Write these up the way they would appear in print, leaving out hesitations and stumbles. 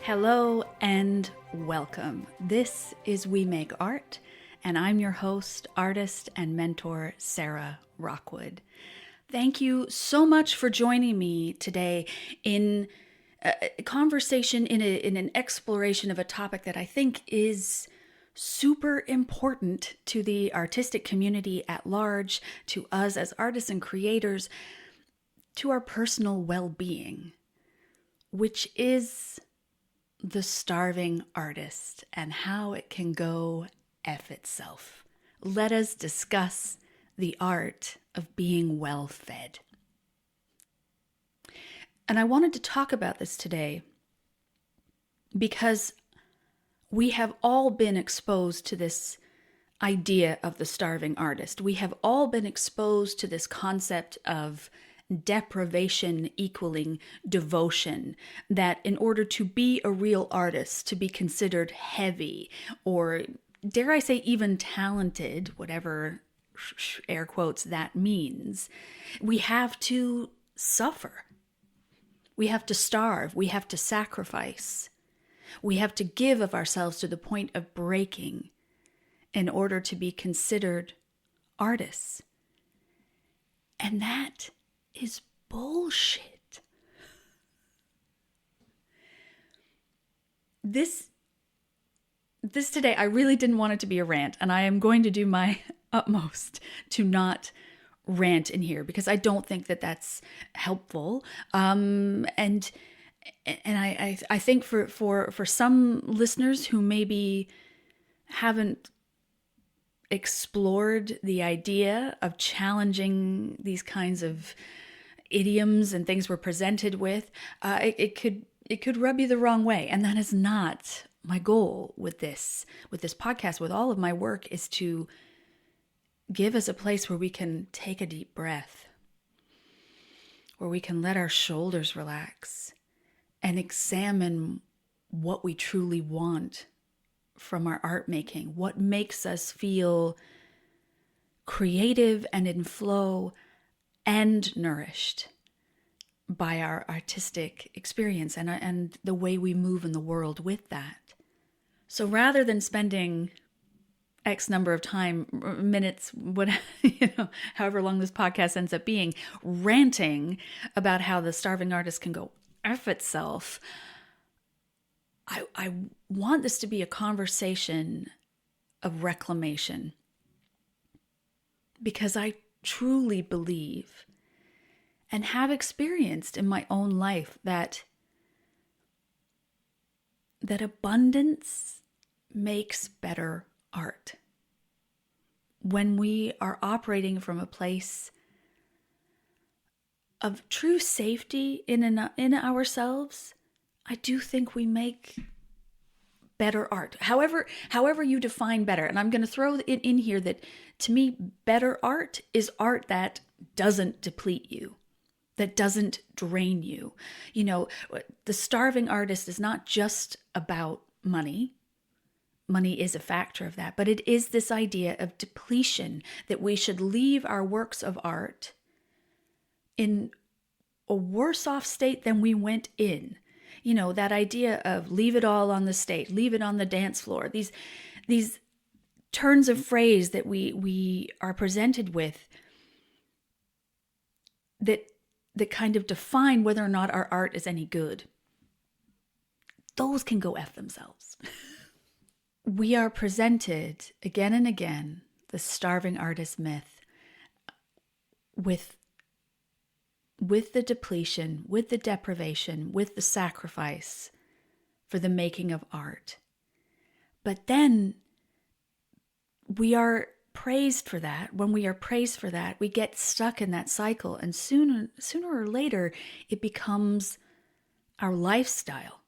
Hello and welcome. This is We Make Art, and I'm your host, artist, and mentor, Sarah Rockwood. Thank you so much for joining me today in a conversation, in an exploration of a topic that I think is super important to the artistic community at large, to us as artists and creators, to our personal well-being, which is the starving artist and how it can go F itself. Let us discuss the art of being well fed. And I wanted to talk about this today because we have all been exposed to this idea of the starving artist. We have all been exposed to this concept of deprivation equaling devotion, that in order to be a real artist, to be considered heavy, or dare I say even talented, whatever air quotes that means, we have to suffer. We have to starve. We have to sacrifice. We have to give of ourselves to the point of breaking in order to be considered artists. And that is bullshit. This today, I really didn't want it to be a rant, and I am going to do my utmost to not rant in here because I don't think that that's helpful. And I think for some listeners who maybe haven't explored the idea of challenging these kinds of idioms and things we're presented with, it could rub you the wrong way, and that is not my goal with this podcast. With all of my work, is to give us a place where we can take a deep breath, where we can let our shoulders relax and examine what we truly want from our art making, what makes us feel creative and in flow and nourished by our artistic experience and the way we move in the world with that. So rather than spending X number of minutes, however long this podcast ends up being, ranting about how the starving artist can go F itself, I want this to be a conversation of reclamation, because I truly believe and have experienced in my own life that abundance makes better art. When we are operating from a place of true safety in ourselves, I do think we make better art. However you define better. And I'm going to throw it in here that, to me, better art is art that doesn't deplete you, that doesn't drain you. You know, the starving artist is not just about money. Money is a factor of that, but it is this idea of depletion, that we should leave our works of art in a worse off state than we went in. You know, that idea of leave it all on the stage, leave it on the dance floor. These turns of phrase that we are presented with that kind of define whether or not our art is any good. Those can go F themselves. We are presented again and again, the starving artist myth, with the depletion, with the deprivation, with the sacrifice for the making of art. But then we are praised for that. When we are praised for that, we get stuck in that cycle, and sooner or later, it becomes our lifestyle.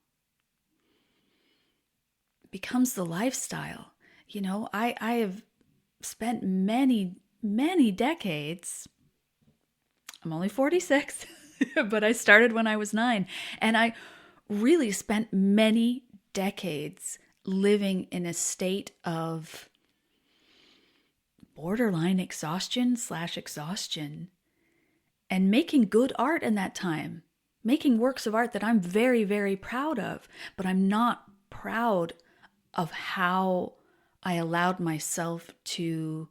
It becomes the lifestyle. You know, I have spent many decades. I'm only 46, but I started when I was 9. And I really spent many decades living in a state of borderline exhaustion and making good art in that time. making works of art that I'm very, very proud of, but I'm not proud of how I allowed myself to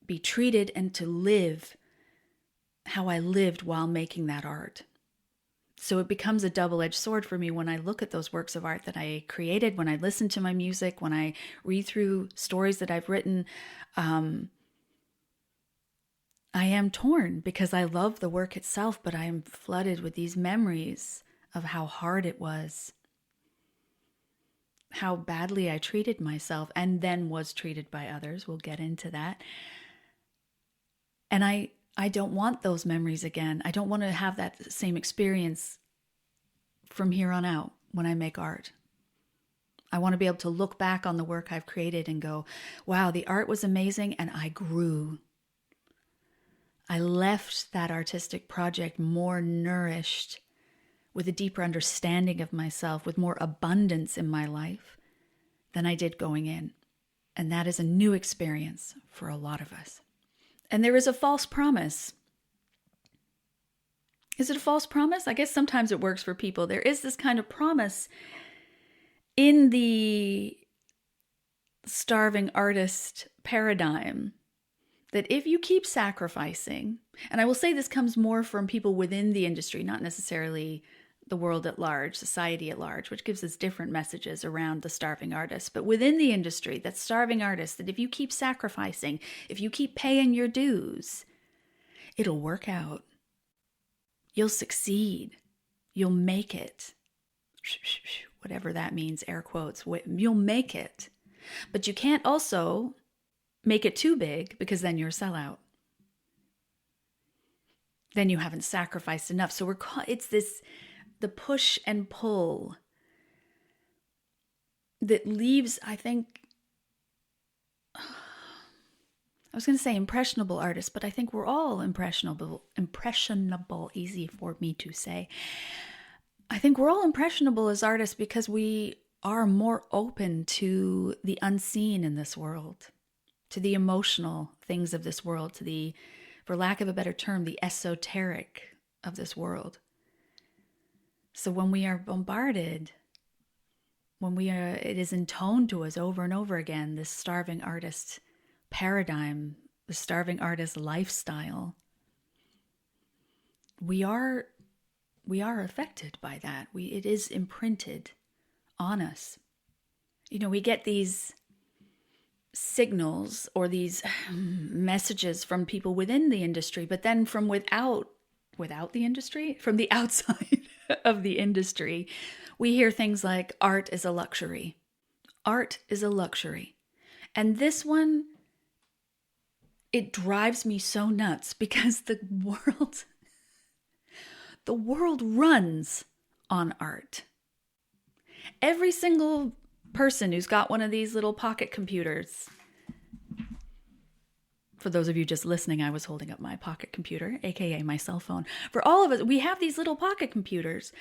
be treated and to live how I lived while making that art. So it becomes a double-edged sword for me when I look at those works of art that I created, when I listen to my music, when I read through stories that I've written. I am torn because I love the work itself, but I am flooded with these memories of how hard it was, how badly I treated myself and then was treated by others. We'll get into that. And I don't want those memories again. I don't want to have that same experience from here on out when I make art. I want to be able to look back on the work I've created and go, wow, the art was amazing and I grew. I left that artistic project more nourished, with a deeper understanding of myself, with more abundance in my life than I did going in. And that is a new experience for a lot of us. And there is a false promise. Is it a false promise? I guess sometimes it works for people. There is this kind of promise in the starving artist paradigm that if you keep sacrificing, and I will say this comes more from people within the industry, not necessarily the world at large, society at large, which gives us different messages around the starving artist. But within the industry, that starving artist, that if you keep sacrificing, if you keep paying your dues, it'll work out. You'll succeed. You'll make it. Whatever that means, air quotes. You'll make it. But you can't also make it too big, because then you're a sellout. Then you haven't sacrificed enough. So it's the push and pull that leaves, I think, I was going to say impressionable artists, but I think we're all impressionable, easy for me to say. I think we're all impressionable as artists because we are more open to the unseen in this world, to the emotional things of this world, to the, for lack of a better term, the esoteric of this world. So when we are bombarded, it is intoned to us over and over again, this starving artist paradigm, the starving artist lifestyle, we are affected by that. It is imprinted on us. You know, we get these signals or these messages from people within the industry, but then from without the industry, from the outside of the industry, we hear things like art is a luxury. Art is a luxury. And this one, it drives me so nuts because the world runs on art. Every single person who's got one of these little pocket computers. For those of you just listening, I was holding up my pocket computer, aka my cell phone. For all of us, we have these little pocket computers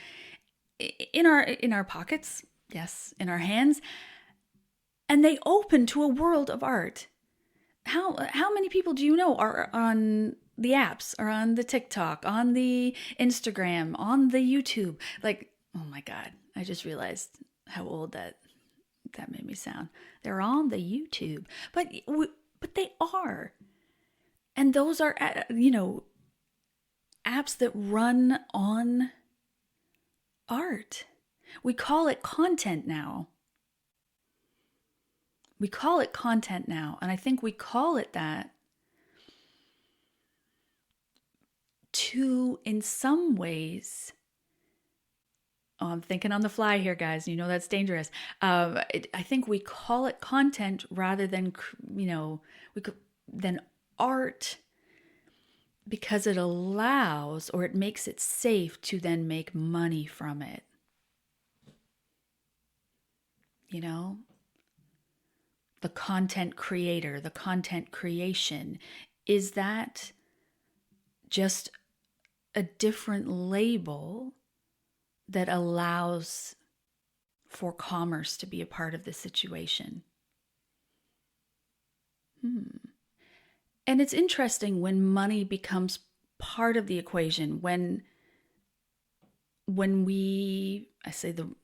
in our pockets, yes, in our hands, and they open to a world of art. How many people do you know are on the apps, are on the TikTok, on the Instagram, on the YouTube? Like, oh my God, I just realized how old that made me sound. They're on the YouTube, but they are. And those are, apps that run on art. We call it content now. And I think we call it that to, in some ways, I'm thinking on the fly here, guys. You know that's dangerous. I think we call it content rather than, than art, because it allows, or it makes it safe to then make money from it. You know? The content creator, the content creation, is that just a different label that allows for commerce to be a part of the situation? And it's interesting when money becomes part of the equation, when I say the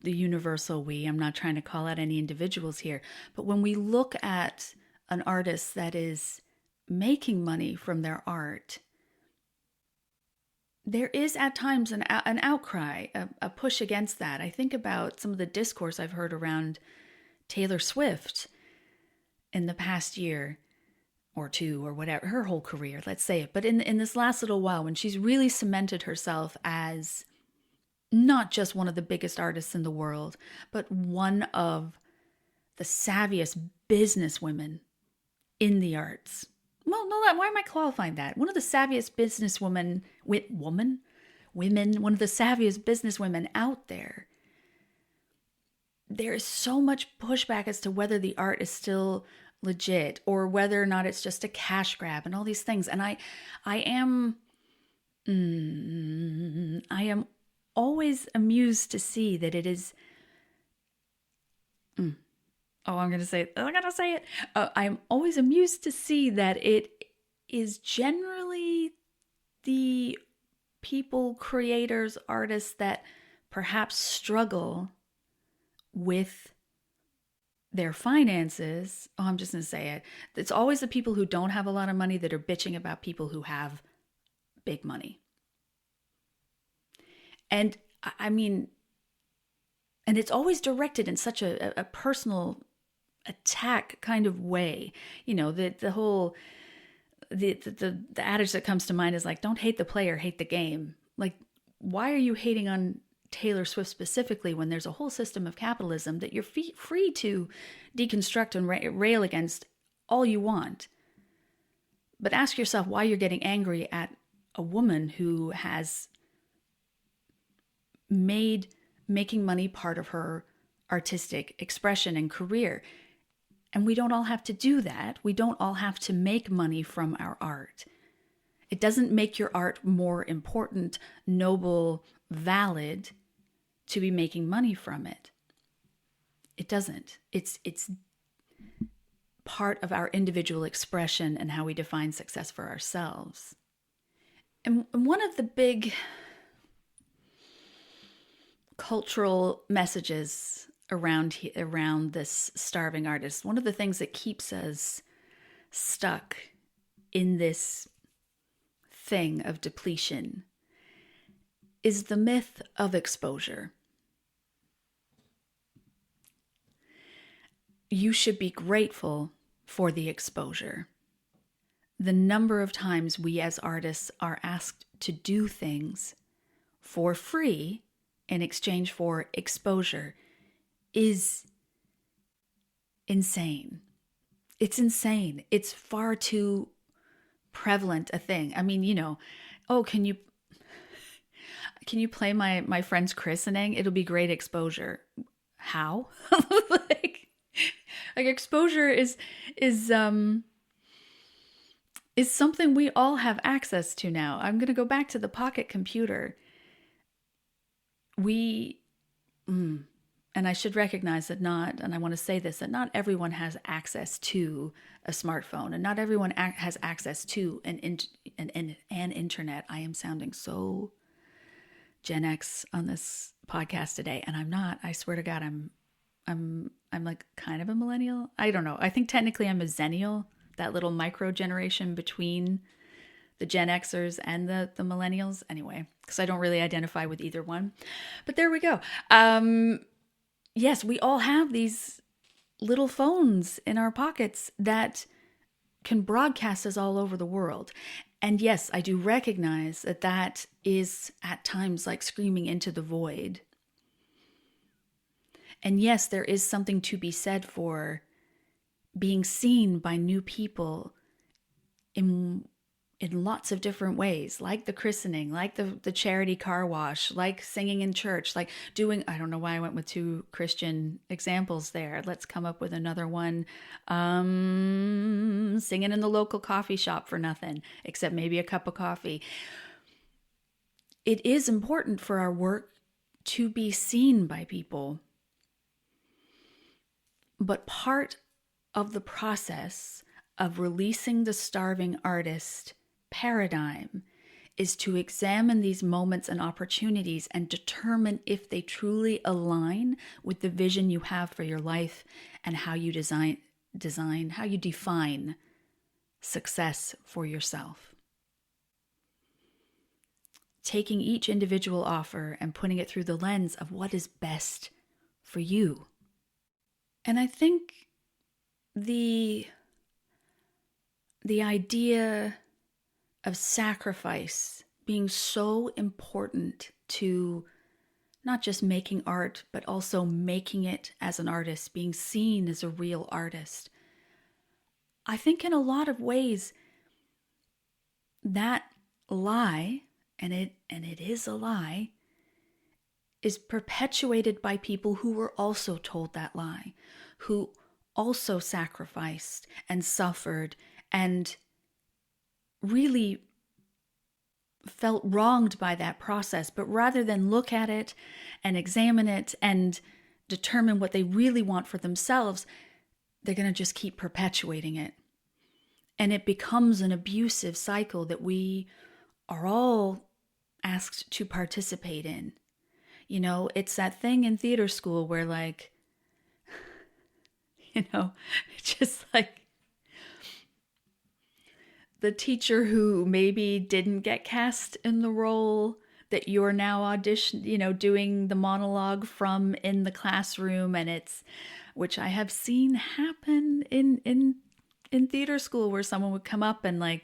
universal we, I'm not trying to call out any individuals here, but when we look at an artist that is making money from their art, there is at times an outcry, a push against that. I think about some of the discourse I've heard around Taylor Swift in the past year or two or whatever, her whole career, let's say it. But in this last little while, when she's really cemented herself as not just one of the biggest artists in the world, but one of the savviest businesswomen in the arts. Well, no, why am I qualifying that? One of the savviest businesswomen, one of the savviest businesswomen out there. There is so much pushback as to whether the art is still legit or whether or not it's just a cash grab and all these things. And I am always amused to see that it is. I'm going to say it. I'm always amused to see that it is generally the people, creators, artists that perhaps struggle with their finances. I'm just going to say it. It's always the people who don't have a lot of money that are bitching about people who have big money. And I mean, and it's always directed in such a personal attack kind of way. You know, the whole, the adage that comes to mind is like, don't hate the player, hate the game. Like, why are you hating on Taylor Swift specifically when there's a whole system of capitalism that you're free to deconstruct and rail against all you want? But ask yourself why you're getting angry at a woman who has made making money part of her artistic expression and career. And we don't all have to do that. We don't all have to make money from our art. It doesn't make your art more important, noble, valid to be making money from it. It doesn't. It's part of our individual expression and how we define success for ourselves. And one of the big cultural messages around this starving artist, one of the things that keeps us stuck in this thing of depletion is the myth of exposure. You should be grateful for the exposure. The number of times we as artists are asked to do things for free in exchange for exposure is insane. It's insane. It's far too prevalent a thing. I mean, you know, can you play my friend's christening? It'll be great exposure. How? like exposure is something we all have access to now. I'm going to go back to the pocket computer. And I should recognize that and I want to say this, that not everyone has access to a smartphone and not everyone has access to an internet. I am sounding so Gen X on this podcast today, and I'm not. I swear to God, I'm like kind of a millennial. I don't know. I think technically I'm a zennial, that little micro generation between the Gen Xers and the millennials. Anyway, because I don't really identify with either one. But there we go. Yes, we all have these little phones in our pockets that can broadcast us all over the world. And yes, I do recognize that is at times like screaming into the void. And yes, there is something to be said for being seen by new people in lots of different ways, like the christening, like the charity car wash, like singing in church, like doing, I don't know why I went with two Christian examples there. Let's come up with another one. Singing in the local coffee shop for nothing, except maybe a cup of coffee. It is important for our work to be seen by people. But part of the process of releasing the starving artist paradigm is to examine these moments and opportunities and determine if they truly align with the vision you have for your life and how you how you define success for yourself. Taking each individual offer and putting it through the lens of what is best for you. And I think the idea of sacrifice being so important to not just making art, but also making it as an artist, being seen as a real artist. I think in a lot of ways, that lie, and it is a lie, is perpetuated by people who were also told that lie, who also sacrificed and suffered and really felt wronged by that process. But rather than look at it and examine it and determine what they really want for themselves, they're going to just keep perpetuating it. And it becomes an abusive cycle that we are all asked to participate in. You know, it's that thing in theater school where like, you know, it's just like, the teacher who maybe didn't get cast in the role that you're now doing the monologue from in the classroom, and it's, which I have seen happen in theater school, where someone would come up and like,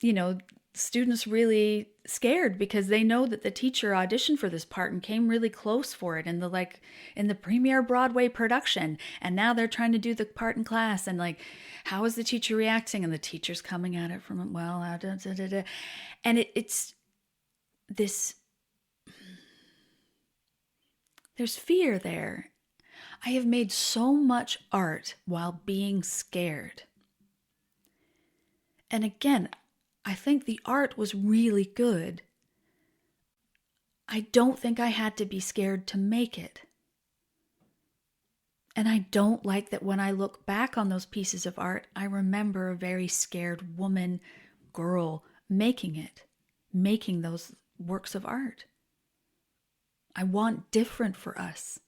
you know, students really scared because they know that the teacher auditioned for this part and came really close for it in the premiere Broadway production, and now they're trying to do the part in class, and like, how is the teacher reacting? And the teacher's coming at it from, well, and it's this, there's fear there. I have made so much art while being scared. And again, I think the art was really good. I don't think I had to be scared to make it. And I don't like that when I look back on those pieces of art, I remember a very scared woman, girl, making those works of art. I want different for us.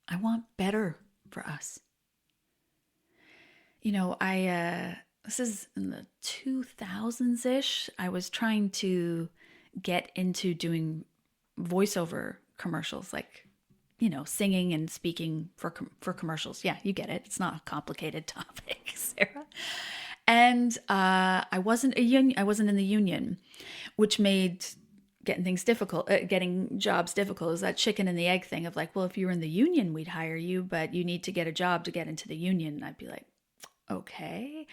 I want better for us. You know, this is in the 2000s-ish. I was trying to get into doing voiceover commercials, like, you know, singing and speaking for commercials. Yeah, you get it. It's not a complicated topic, Sarah. And I wasn't in the union, which made getting jobs difficult. Is that chicken and the egg thing of like, well, if you were in the union, we'd hire you, but you need to get a job to get into the union. And I'd be like, okay.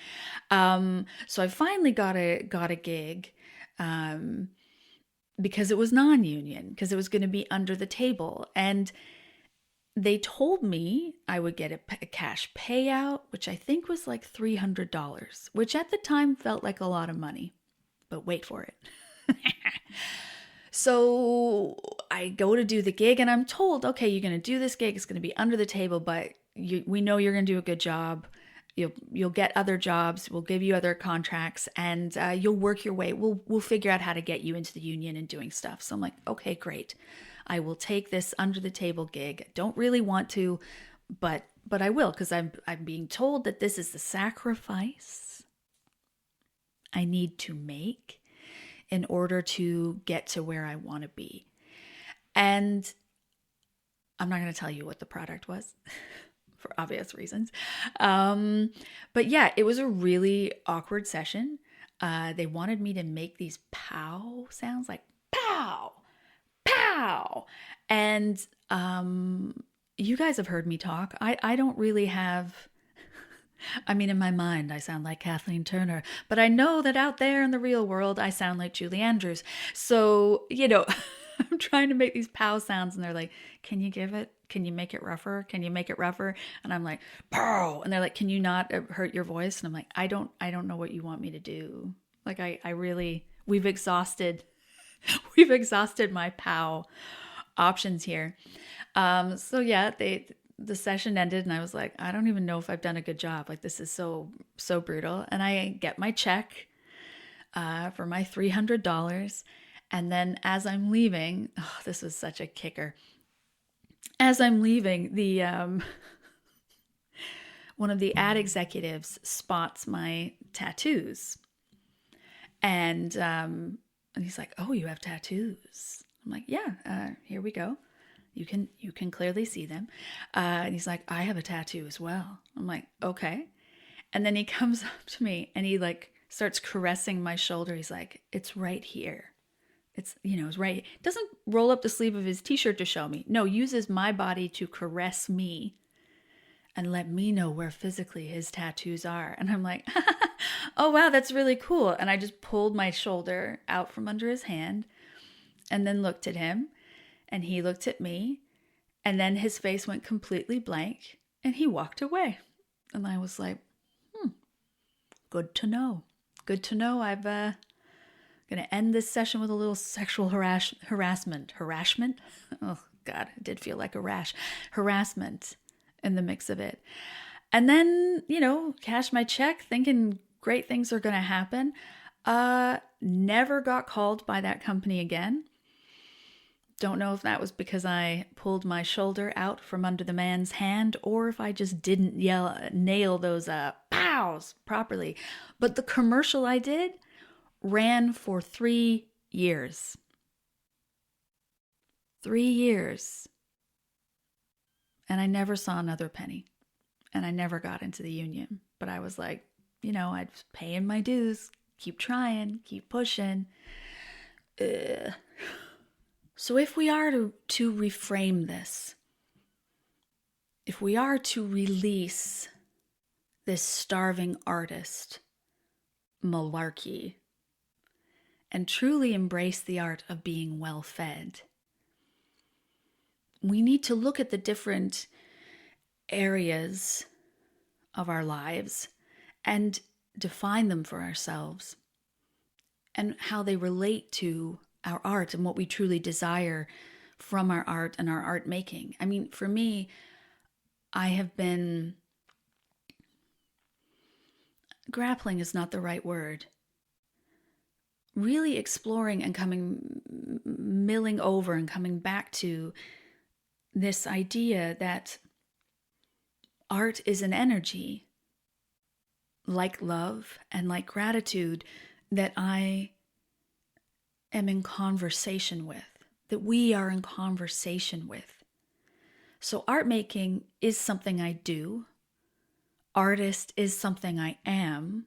So I finally got a gig, because it was non-union, because it was going to be under the table. And they told me I would get a cash payout, which I think was like $300, which at the time felt like a lot of money, but wait for it. So I go to do the gig and I'm told, okay, you're going to do this gig. It's going to be under the table, but we know you're going to do a good job. You'll get other jobs. We'll give you other contracts, and you'll work your way. We'll figure out how to get you into the union and doing stuff. So I'm like, okay, great. I will take this under the table gig. I don't really want to, but I will, because I'm being told that this is the sacrifice I need to make in order to get to where I want to be. And I'm not going to tell you what the product was. For obvious reasons. But yeah, it was a really awkward session. They wanted me to make these pow sounds, like pow, pow. And you guys have heard me talk. I don't really have, I mean, in my mind, I sound like Kathleen Turner, but I know that out there in the real world, I sound like Julie Andrews. So, you know, I'm trying to make these pow sounds, and they're like, can you make it rougher? Can you make it rougher? And I'm like, pow. And they're like, can you not hurt your voice? And I'm like, I don't know what you want me to do. Like, I really, we've exhausted my pow options here. So yeah, the session ended and I was like, I don't even know if I've done a good job. Like, this is so brutal. And I get my check. for my $300. And then as I'm leaving, oh, this was such a kicker. As I'm leaving, the one of the ad executives spots my tattoos, and he's like, "Oh, you have tattoos?" I'm like, "Yeah, here we go. You can clearly see them." And he's like, "I have a tattoo as well." I'm like, "Okay." And then he comes up to me and he like starts caressing my shoulder. He's like, "It's right here. It's right." Doesn't roll up the sleeve of his t-shirt to show me. No, uses my body to caress me and let me know where physically his tattoos are. And I'm like, "Oh, wow, that's really cool." And I just pulled my shoulder out from under his hand and then looked at him, and he looked at me, and then his face went completely blank and he walked away. And I was like, good to know. Good to know. I'm going to end this session with a little sexual harassment. Harassment? Oh, God, it did feel like a rash. Harassment in the mix of it. And then, cash my check thinking great things are going to happen. Never got called by that company again. Don't know if that was because I pulled my shoulder out from under the man's hand or if I just didn't nail those pows properly. But the commercial I did ran for 3 years. 3 years. And I never saw another penny. And I never got into the union. But I was like, I was paying my dues. Keep trying. Keep pushing. So if we are to reframe this, if we are to release this starving artist malarkey and truly embrace the art of being well fed, we need to look at the different areas of our lives and define them for ourselves and how they relate to our art and what we truly desire from our art and our art making. I mean, for me, I have been grappling is not the right word. Really exploring and milling over and coming back to this idea that art is an energy, like love and like gratitude, that I am in conversation with, that we are in conversation with. So art making is something I do. Artist is something I am.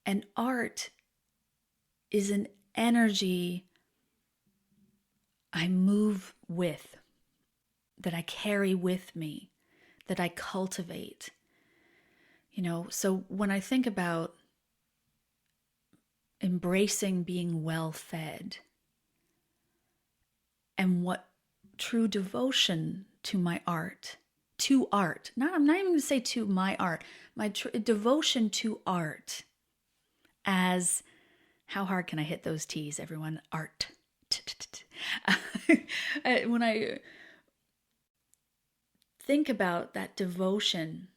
And art is an energy I move with, that I carry with me, that I cultivate. So when I think about embracing being well fed and what true devotion to my art, I'm not even going to say to my art, my devotion to art as, how hard can I hit those T's, everyone? Art. When I think about that devotion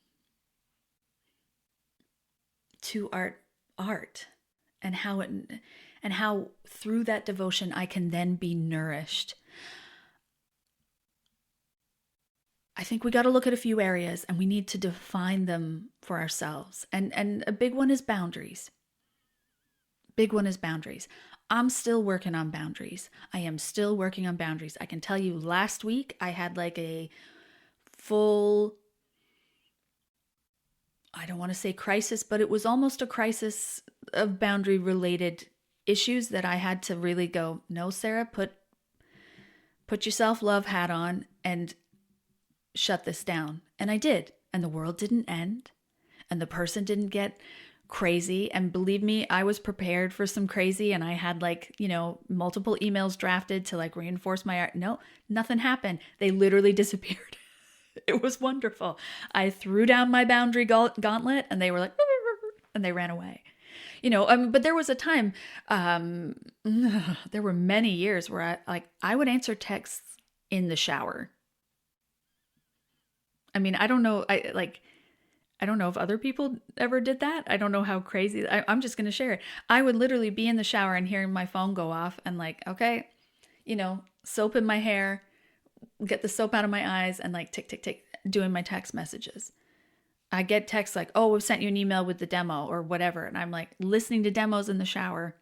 to art, and how through that devotion I can then be nourished, I think we got to look at a few areas and we need to define them for ourselves. And a big one is boundaries. I'm still working on boundaries. I am still working on boundaries. I can tell you last week I had like a full, I don't want to say crisis, but it was almost a crisis of boundary related issues that I had to really go, no, Sarah, put your self-love hat on and shut this down. And I did. And the world didn't end. And the person didn't get crazy. And believe me, I was prepared for some crazy. And I had multiple emails drafted to reinforce my art. No, nothing happened. They literally disappeared. It was wonderful. I threw down my boundary gauntlet and they were like, and they ran away. But there was a time, there were many years where I would answer texts in the shower. I mean, I don't know. I don't know if other people ever did that. I don't know how crazy. I'm just going to share it. I would literally be in the shower and hearing my phone go off and like, okay, soap in my hair, get the soap out of my eyes and like tick, tick, tick, doing my text messages. I get texts like, oh, we've sent you an email with the demo or whatever. And I'm like listening to demos in the shower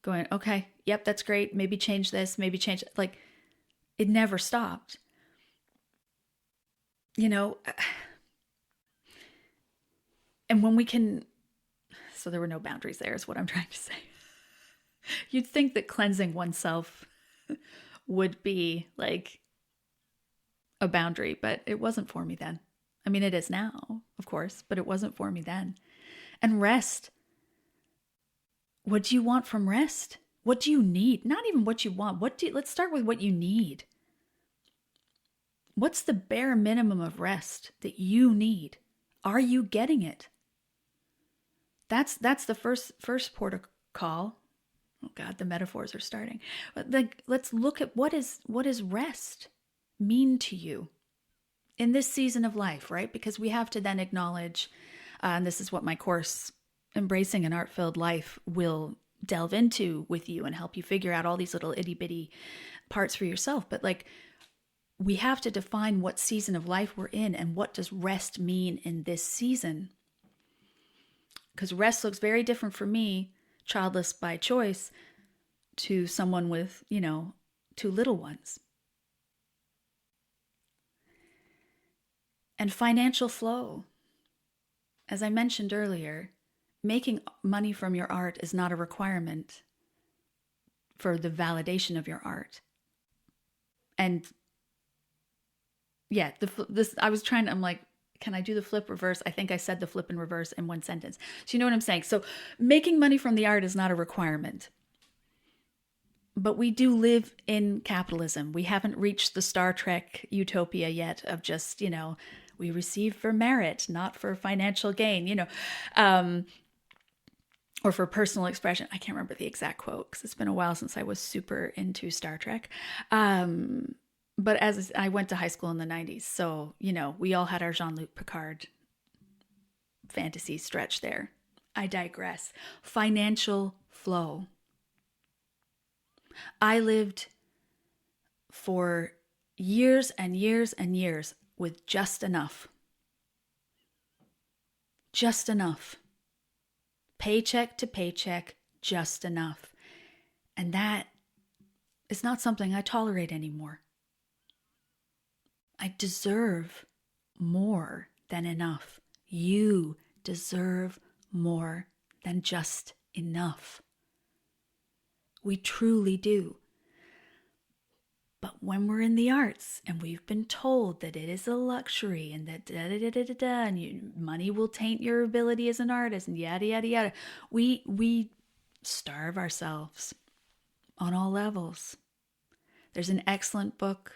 going, okay, yep, that's great. Maybe change this, maybe change it. Like it never stopped. And when we can, so there were no boundaries there is what I'm trying to say. You'd think that cleansing oneself would be like a boundary, but it wasn't for me then. I mean, it is now, of course, but it wasn't for me then. And rest. What do you want from rest? What do you need? Not even what you want. Let's start with what you need. What's the bare minimum of rest that you need? Are you getting it? That's the first port of call. Oh God, the metaphors are starting. Like, let's look at what is rest mean to you in this season of life, right? Because we have to then acknowledge, and this is what my course, Embracing an Art-Filled Life, will delve into with you and help you figure out all these little itty bitty parts for yourself. But like, we have to define what season of life we're in and what does rest mean in this season. Because rest looks very different for me, childless by choice, to someone with, 2 little ones. And financial flow. As I mentioned earlier, making money from your art is not a requirement for the validation of your art. And yeah, I'm like, can I do the flip reverse? I think I said the flip in reverse in one sentence. So you know what I'm saying? So making money from the art is not a requirement. But we do live in capitalism. We haven't reached the Star Trek utopia yet of just, we receive for merit, not for financial gain, or for personal expression. I can't remember the exact quote because it's been a while since I was super into Star Trek. But as I went to high school in the 90s, so, we all had our Jean-Luc Picard fantasy stretch there. I digress. Financial flow. I lived for years and years and years with just enough. Just enough. Paycheck to paycheck, just enough. And that is not something I tolerate anymore. I deserve more than enough. You deserve more than just enough. We truly do. But when we're in the arts and we've been told that it is a luxury and that and money will taint your ability as an artist and yada, yada, yada, we starve ourselves on all levels. There's an excellent book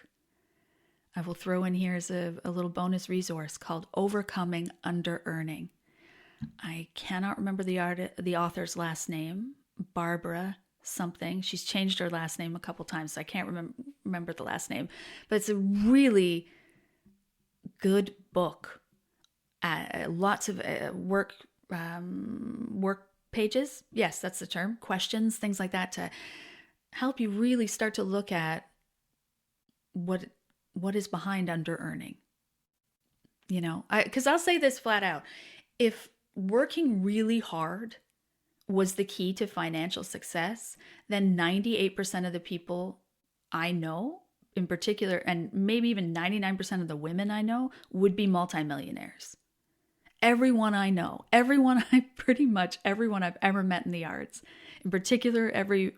I will throw in here as a little bonus resource called Overcoming Under-Earning. I cannot remember the author's last name, Barbara something. She's changed her last name a couple times, so I can't remember the last name. But it's a really good book. Lots of work pages. Yes, that's the term. Questions, things like that to help you really start to look at what is behind under-earning. Because I'll say this flat out. If working really hard was the key to financial success, then 98% of the people I know, in particular, and maybe even 99% of the women I know, would be multimillionaires. Everyone I know, everyone I've ever met in the arts, in particular, every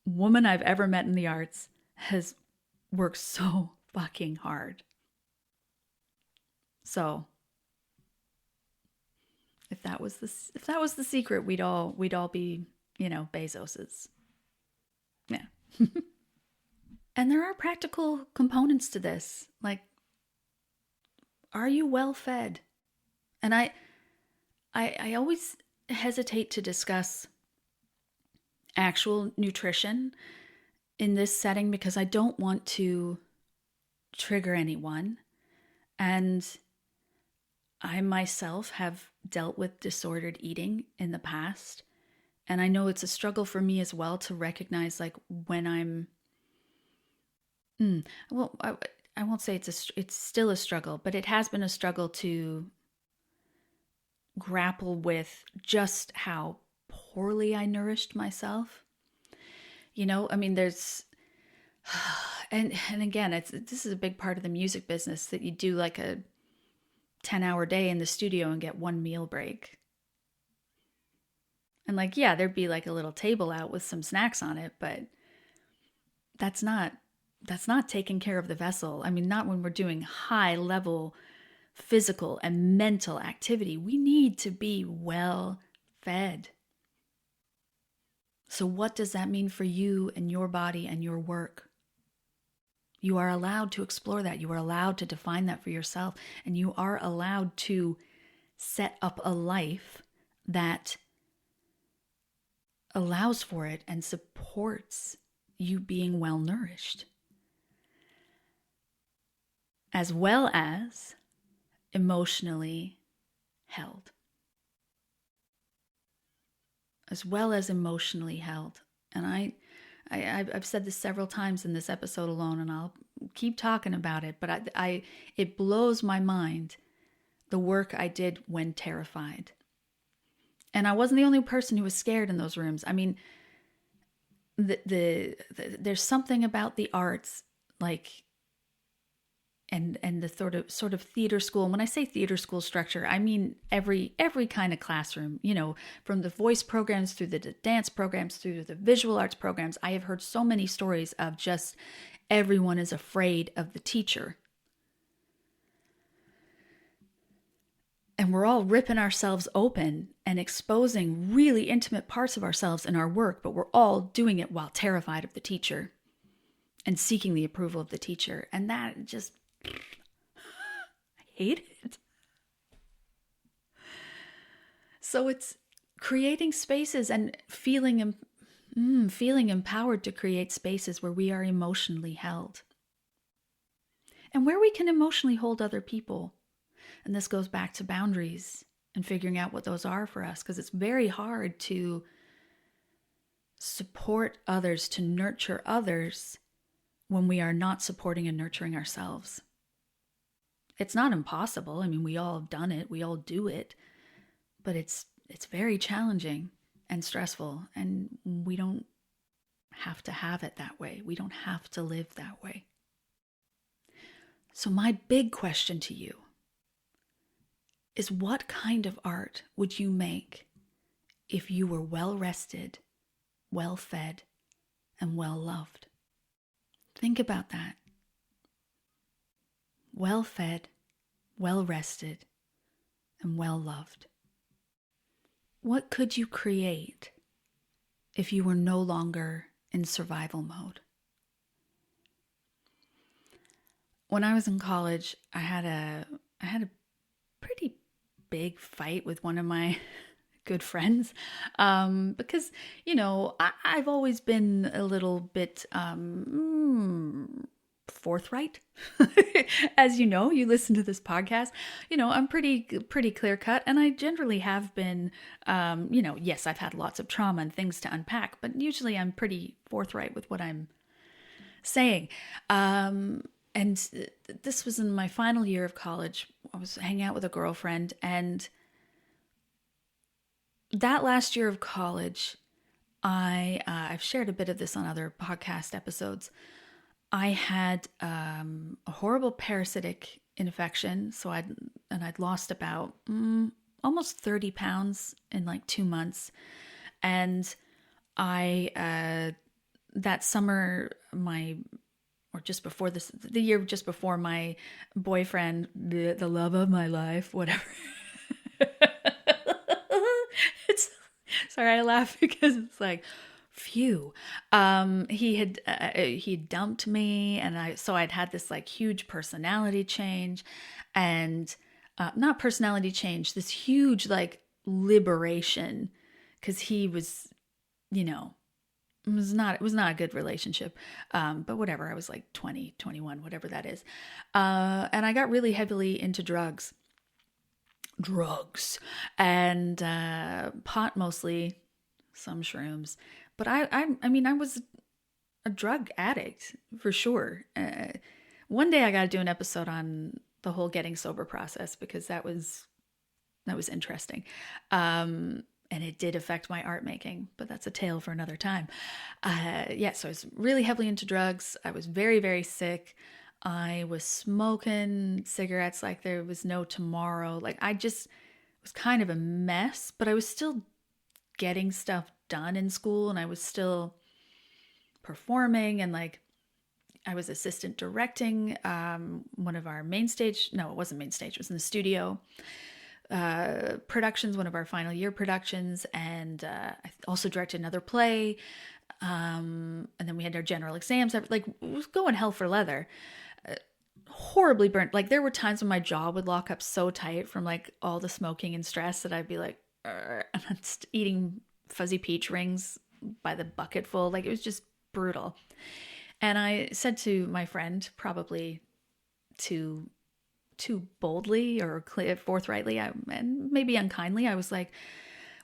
woman I've ever met in the arts has worked so fucking hard. So if that was the secret, we'd all be, Bezos's. Yeah. And there are practical components to this. Like, are you well fed? And I always hesitate to discuss actual nutrition in this setting because I don't want to trigger anyone. And I myself have dealt with disordered eating in the past. And I know it's a struggle for me as well to recognize like when I'm, well, I won't say it's still a struggle, but it has been a struggle to grapple with just how poorly I nourished myself. I mean, there's, and again, this is a big part of the music business, that you do like a 10-hour day in the studio and get one meal break. And like, yeah, there'd be like a little table out with some snacks on it, but that's not taking care of the vessel. I mean, not when we're doing high level physical and mental activity. We need to be well fed. So what does that mean for you and your body and your work? You are allowed to explore that. You are allowed to define that for yourself. And you are allowed to set up a life that allows for it and supports you being well nourished, as well as emotionally held. And I've said this several times in this episode alone, and I'll keep talking about it, but it blows my mind, the work I did when terrified. And I wasn't the only person who was scared in those rooms. I mean, there's something about the arts, like, and the sort of theater school. And when I say theater school structure, I mean every kind of classroom, from the voice programs through the dance programs, through the visual arts programs. I have heard so many stories of just everyone is afraid of the teacher. And we're all ripping ourselves open and exposing really intimate parts of ourselves in our work, but we're all doing it while terrified of the teacher and seeking the approval of the teacher. And that just, I hate it. So it's creating spaces and feeling empowered to create spaces where we are emotionally held and where we can emotionally hold other people. And this goes back to boundaries and figuring out what those are for us, because it's very hard to support others, to nurture others when we are not supporting and nurturing ourselves. It's not impossible. I mean, we all have done it. We all do it. But it's very challenging and stressful, and we don't have to have it that way. We don't have to live that way. So my big question to you is, what kind of art would you make if you were well rested, well fed, and well loved? Think about that. Well fed, well rested, and well loved. What could you create if you were no longer in survival mode? When I was in college, I had a pretty big fight with one of my good friends, because, I've always been a little bit forthright. As you listen to this podcast, I'm pretty clear cut, and I generally have been, yes, I've had lots of trauma and things to unpack, but usually I'm pretty forthright with what I'm saying. And this was in my final year of college. I was hanging out with a girlfriend, and that last year of college, I've shared a bit of this on other podcast episodes. I had a horrible parasitic infection, so I'd lost about almost 30 pounds in like 2 months, and that summer, the year just before, my boyfriend, the love of my life, whatever. Sorry, I laugh because it's like, phew. He dumped me, and I'd had this like huge personality change, and not personality change, this huge like liberation, because he was, it was not a good relationship. But whatever, I was like 20, 21, whatever that is. And I got really heavily into drugs. drugs and pot mostly, some shrooms. But I mean, I was a drug addict for sure. One day I got to do an episode on the whole getting sober process because that was interesting. And it did affect my art making, but that's a tale for another time. Yeah, so I was really heavily into drugs. I was very, very sick. I was smoking cigarettes like there was no tomorrow. Like I just was kind of a mess, but I was still getting stuff done in school and I was still performing and like I was assistant directing one of our main stage. No, it wasn't main stage. It was in the studio productions, one of our final year productions. And I also directed another play. And then we had our general exams. Like, it was going hell for leather. Horribly burnt. Like, there were times when my jaw would lock up so tight from like all the smoking and stress that I'd be like, and I'm just eating fuzzy peach rings by the bucketful. Like, it was just brutal. And I said to my friend, probably too boldly or forthrightly, and maybe unkindly, I was like,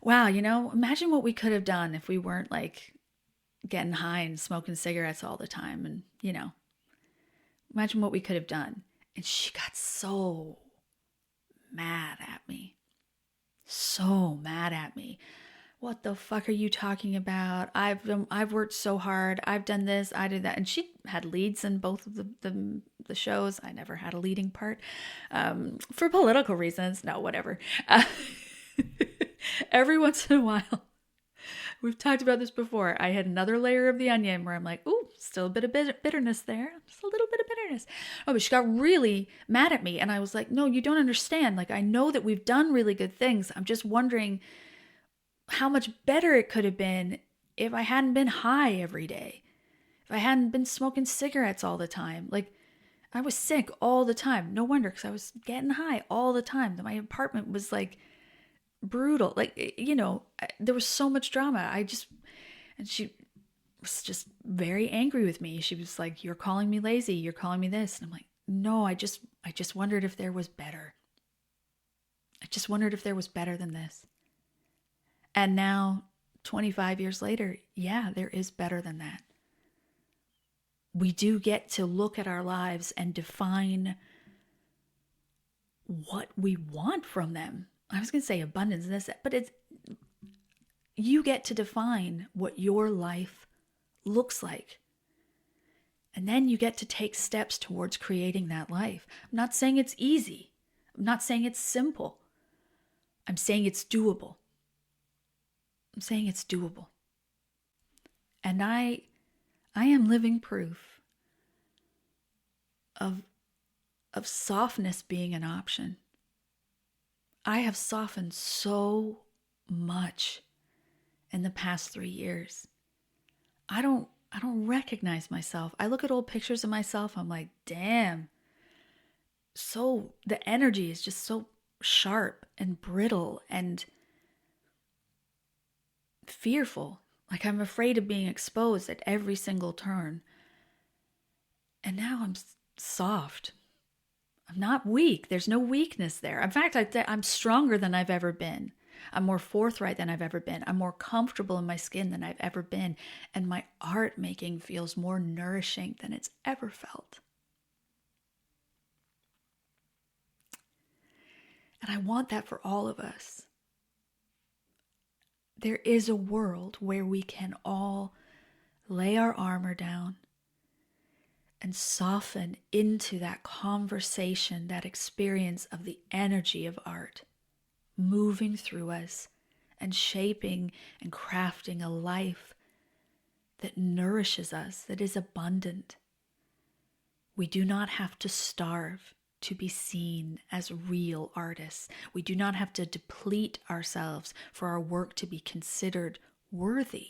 wow, imagine what we could have done if we weren't like getting high and smoking cigarettes all the time. And, imagine what we could have done. And she got so mad at me. So mad at me. What the fuck are you talking about? I've worked so hard. I've done this. I did that. And she had leads in both of the shows. I never had a leading part for political reasons. No, whatever. Every once in a while, we've talked about this before. I had another layer of the onion where I'm like, ooh, still a bit of bitterness there. Just a little bit of bitterness. Oh, but she got really mad at me. And I was like, no, you don't understand. Like, I know that we've done really good things. I'm just wondering how much better it could have been if I hadn't been high every day. If I hadn't been smoking cigarettes all the time. Like, I was sick all the time. No wonder, because I was getting high all the time. My apartment was like brutal. Like, there was so much drama. And she was just very angry with me. She was like, you're calling me lazy. You're calling me this. And I'm like, no, I just wondered if there was better. I just wondered if there was better than this. And now, 25 years later, yeah, there is better than that. We do get to look at our lives and define what we want from them. I was going to say abundance, but you get to define what your life looks like. And then you get to take steps towards creating that life. I'm not saying it's easy. I'm not saying it's simple. I'm saying it's doable. I'm saying it's doable. And I am living proof of softness being an option. I have softened so much in the past 3 years. I don't recognize myself. I look at old pictures of myself, I'm like, damn. So the energy is just so sharp and brittle and fearful. Like, I'm afraid of being exposed at every single turn. And now I'm soft. I'm not weak. There's no weakness there. In fact, I'm stronger than I've ever been. I'm more forthright than I've ever been. I'm more comfortable in my skin than I've ever been. And my art making feels more nourishing than it's ever felt. And I want that for all of us. There is a world where we can all lay our armor down and soften into that conversation, that experience of the energy of art moving through us and shaping and crafting a life that nourishes us, that is abundant. We do not have to starve to be seen as real artists. We do not have to deplete ourselves for our work to be considered worthy.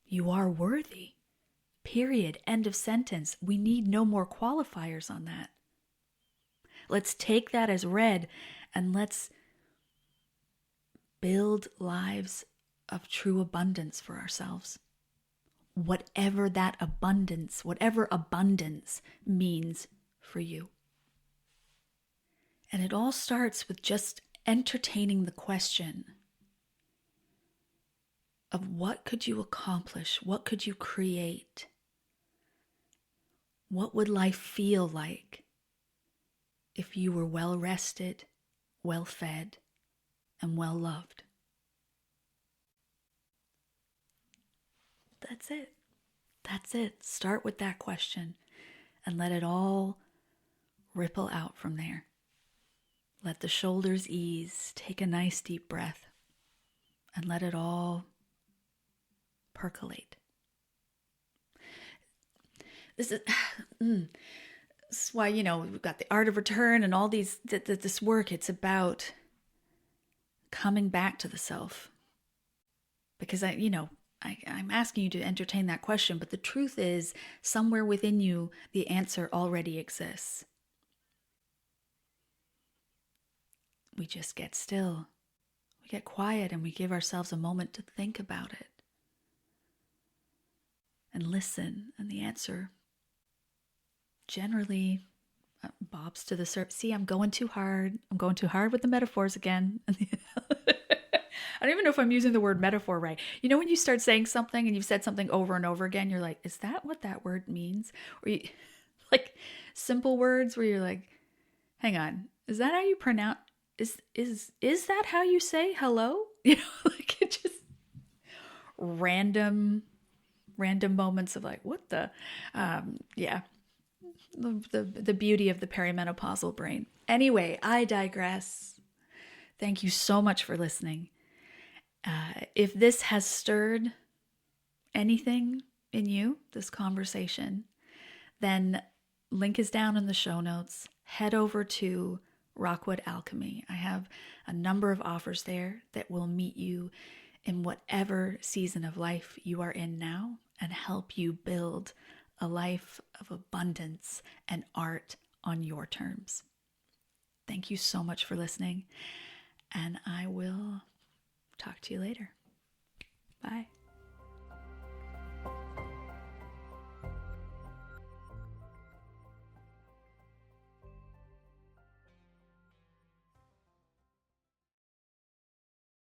You are worthy. Period. End of sentence. We need no more qualifiers on that. Let's take that as read and let's build lives of true abundance for ourselves. Whatever abundance means for you. And it all starts with just entertaining the question of what could you accomplish? What could you create? What would life feel like if you were well rested, well fed, and well loved? That's it. That's it. Start with that question and let it all ripple out from there. Let the shoulders ease. Take a nice deep breath and let it all percolate. This is why, we've got the art of return and all these, this work. It's about coming back to the self. Because I'm asking you to entertain that question, but the truth is, somewhere within you, the answer already exists. We just get still. We get quiet and we give ourselves a moment to think about it. And listen, and the answer generally bobs to the surface. See, I'm going too hard. I'm going too hard with the metaphors again. I don't even know if I'm using the word metaphor right. When you start saying something and you've said something over and over again, you're like, is that what that word means? Or like simple words where you're like, hang on, is that how you pronounce? Is that how you say hello? Like it just random moments of like, what the, yeah. The beauty of the perimenopausal brain. Anyway, I digress. Thank you so much for listening. If this has stirred anything in you, this conversation, then link is down in the show notes. Head over to Rockwood Alchemy. I have a number of offers there that will meet you in whatever season of life you are in now and help you build a life of abundance and art on your terms. Thank you so much for listening, and I will talk to you later. Bye.